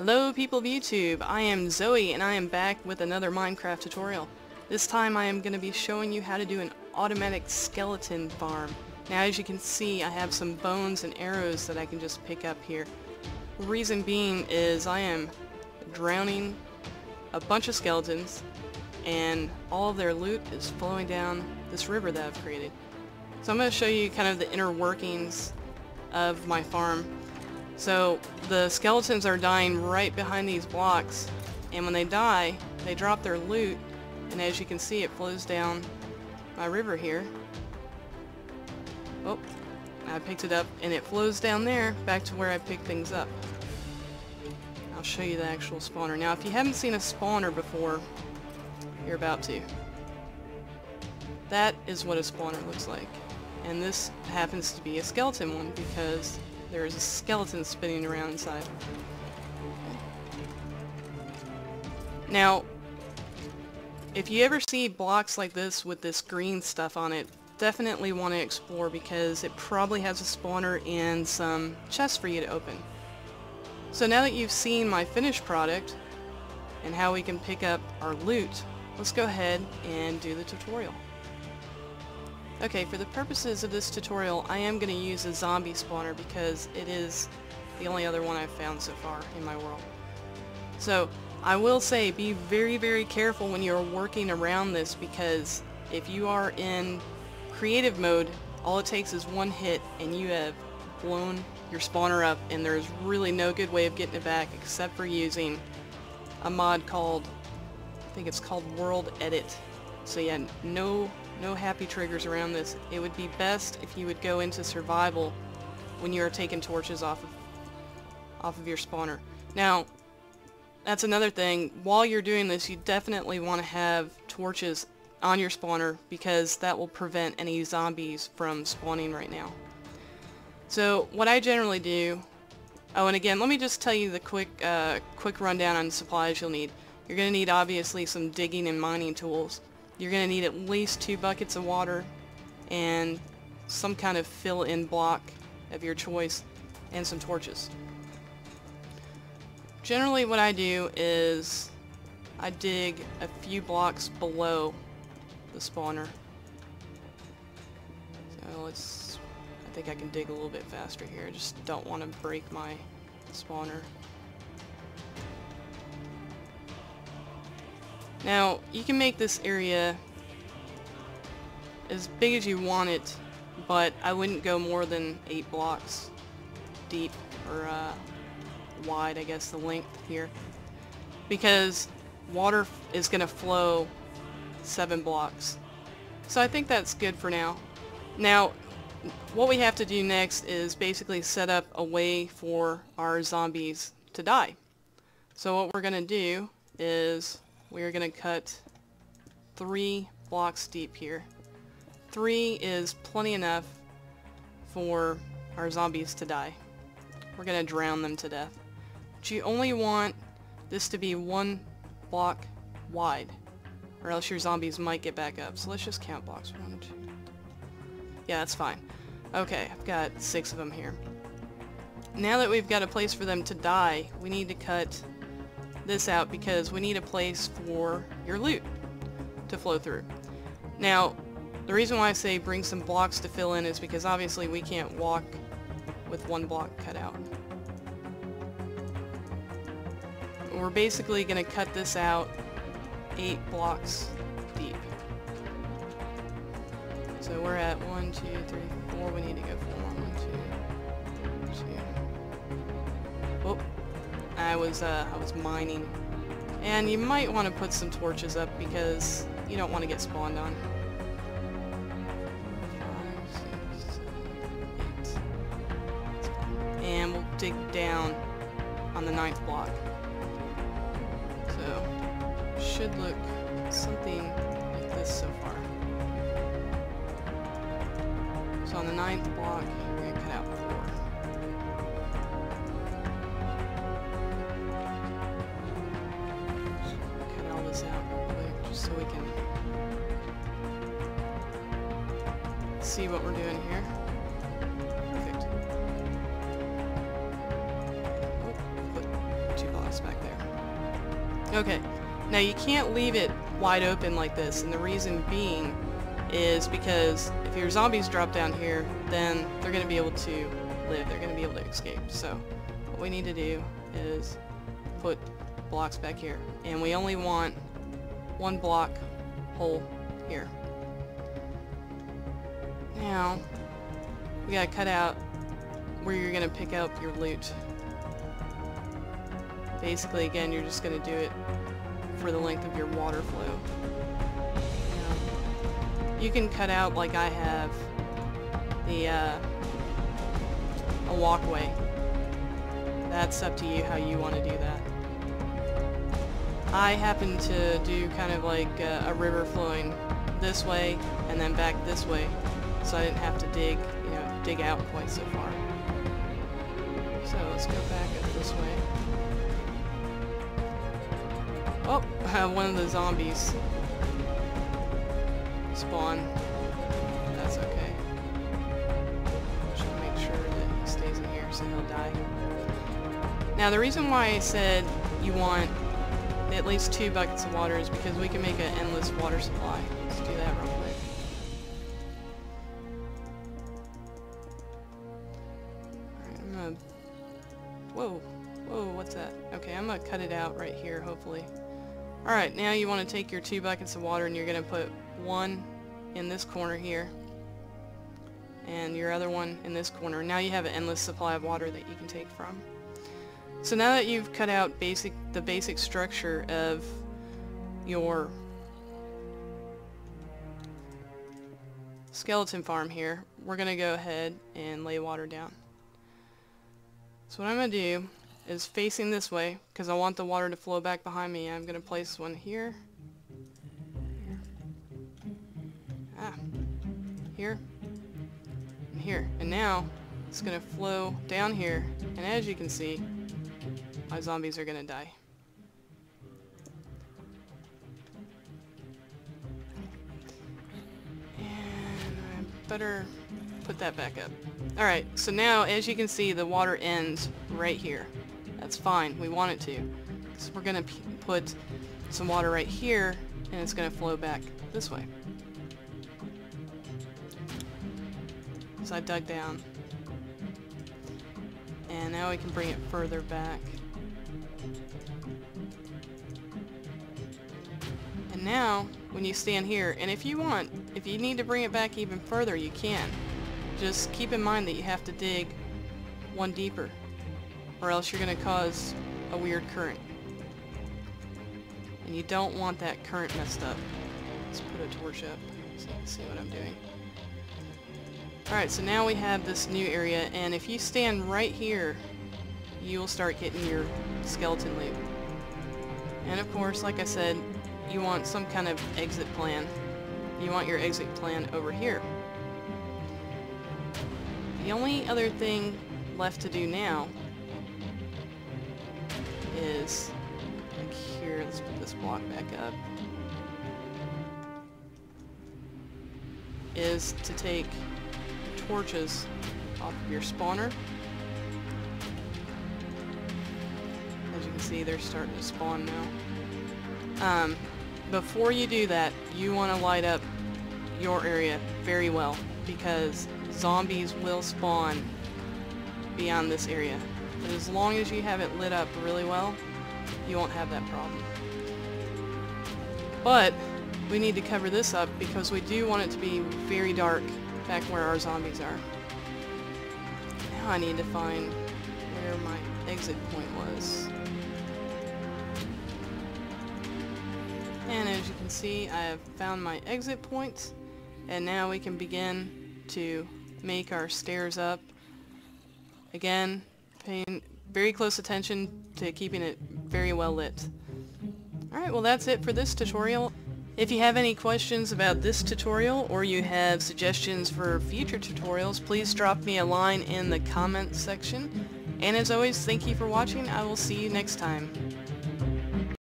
Hello people of YouTube, I am Zoe and I am back with another Minecraft tutorial. This time I am going to be showing you how to do an automatic skeleton farm. Now as you can see I have some bones and arrows that I can just pick up here. The reason being is I am drowning a bunch of skeletons and all of their loot is flowing down this river that I've created. So I'm going to show you kind of the inner workings of my farm. So the skeletons are dying right behind these blocks, and when they die, they drop their loot, and as you can see it flows down my river here. Oh, I picked it up, and it flows down there back to where I picked things up. I'll show you the actual spawner. Now if you haven't seen a spawner before, you're about to. That is what a spawner looks like. And this happens to be a skeleton one because there is a skeleton spinning around inside. Now, if you ever see blocks like this with this green stuff on it, definitely want to explore because it probably has a spawner and some chests for you to open. So now that you've seen my finished product and how we can pick up our loot, let's go ahead and do the tutorial. Okay, for the purposes of this tutorial, I am going to use a zombie spawner because it is the only other one I've found so far in my world. So, I will say be very, very careful when you're working around this because if you are in creative mode, all it takes is one hit and you have blown your spawner up and there's really no good way of getting it back except for using a mod called, I think it's called World Edit. So yeah, no happy triggers around this. It would be best if you would go into survival when you are taking torches off of your spawner. Now, that's another thing. While you're doing this, you definitely want to have torches on your spawner because that will prevent any zombies from spawning right now. So what I generally do, oh, and again, let me just tell you the quick rundown on supplies you'll need. You're going to need obviously some digging and mining tools. You're going to need at least 2 buckets of water and some kind of fill-in block of your choice and some torches. Generally what I do is I dig a few blocks below the spawner. So I think I can dig a little bit faster here. I just don't want to break my spawner. Now, you can make this area as big as you want it, but I wouldn't go more than 8 blocks deep, or wide, I guess, the length here. Because water is going to flow 7 blocks. So I think that's good for now. Now, what we have to do next is basically set up a way for our zombies to die. So what we're going to do is we're going to cut 3 blocks deep here. 3 is plenty enough for our zombies to die. We're going to drown them to death. But you only want this to be 1 block wide, or else your zombies might get back up. So let's just count blocks. 1, 2. Yeah, that's fine. Okay, I've got 6 of them here. Now that we've got a place for them to die, we need to cut this out because we need a place for your loot to flow through. Now, the reason why I say bring some blocks to fill in is because obviously we can't walk with 1 block cut out. We're basically going to cut this out 8 blocks deep. So we're at 1, 2, 3, 4. We need to go 4. 1, 2, 2. Oh. I was mining. And you might want to put some torches up because you don't want to get spawned on. 5, 6, 7, 8. And we'll dig down on the 9th block. So, should look something like this so far. So on the 9th block, we're going to cut out 4. Out real quick just so we can see what we're doing here. Perfect. Oh, put 2 blocks Okay, now you can't leave it wide open like this, and the reason being is because if your zombies drop down here, then they're going to be able to live, they're going to be able to escape. So what we need to do is put blocks back here, and we only want one block hole here. Now we gotta cut out where you're gonna pick up your loot. Basically, again, you're just gonna do it for the length of your water flow. Now, you can cut out, like I have, the a walkway. That's up to you how you want to do that. I happen to do kind of like a river flowing this way and then back this way, so I didn't have to dig out quite so far. So let's go back up this way. Oh, one of the zombies spawn. That's okay. Should make sure that he stays in here so he'll die. Now the reason why I said you want at least 2 buckets of water is because we can make an endless water supply. Let's do that real quick. Alright, I'm gonna... Whoa, what's that? Okay, I'm gonna cut it out right here, hopefully. Alright, now you want to take your 2 buckets of water and you're gonna put one in this corner here, and your other one in this corner. Now you have an endless supply of water that you can take from. So now that you've cut out the basic structure of your skeleton farm here, we're going to go ahead and lay water down. So what I'm going to do is, facing this way, because I want the water to flow back behind me, I'm going to place one here, here, and here. And now it's going to flow down here, and as you can see, my zombies are gonna die. And I better put that back up. Alright, so now as you can see, the water ends right here. That's fine, we want it to. So we're gonna put some water right here, and it's gonna flow back this way. So I dug down. And now we can bring it further back. And now, when you stand here, and if you need to bring it back even further, you can. Just keep in mind that you have to dig one deeper, or else you're going to cause a weird current. And you don't want that current messed up. Let's put a torch up so you can see what I'm doing. Alright, so now we have this new area, and if you stand right here, you'll start getting your skeleton loot. And of course, like I said, you want some kind of exit plan. You want your exit plan over here. The only other thing left to do now is, like here, let's put this block back up, is to take torches off of your spawner. As you can see, they're starting to spawn now. Before you do that, you want to light up your area very well, because zombies will spawn beyond this area. But as long as you have it lit up really well, you won't have that problem. But we need to cover this up because we do want it to be very dark back where our zombies are. Now I need to find where my exit point was. And as you can see, I have found my exit point, and now we can begin to make our stairs up. Again, paying very close attention to keeping it very well lit. Alright, well that's it for this tutorial. If you have any questions about this tutorial, or you have suggestions for future tutorials, please drop me a line in the comments section. And as always, thank you for watching. I will see you next time.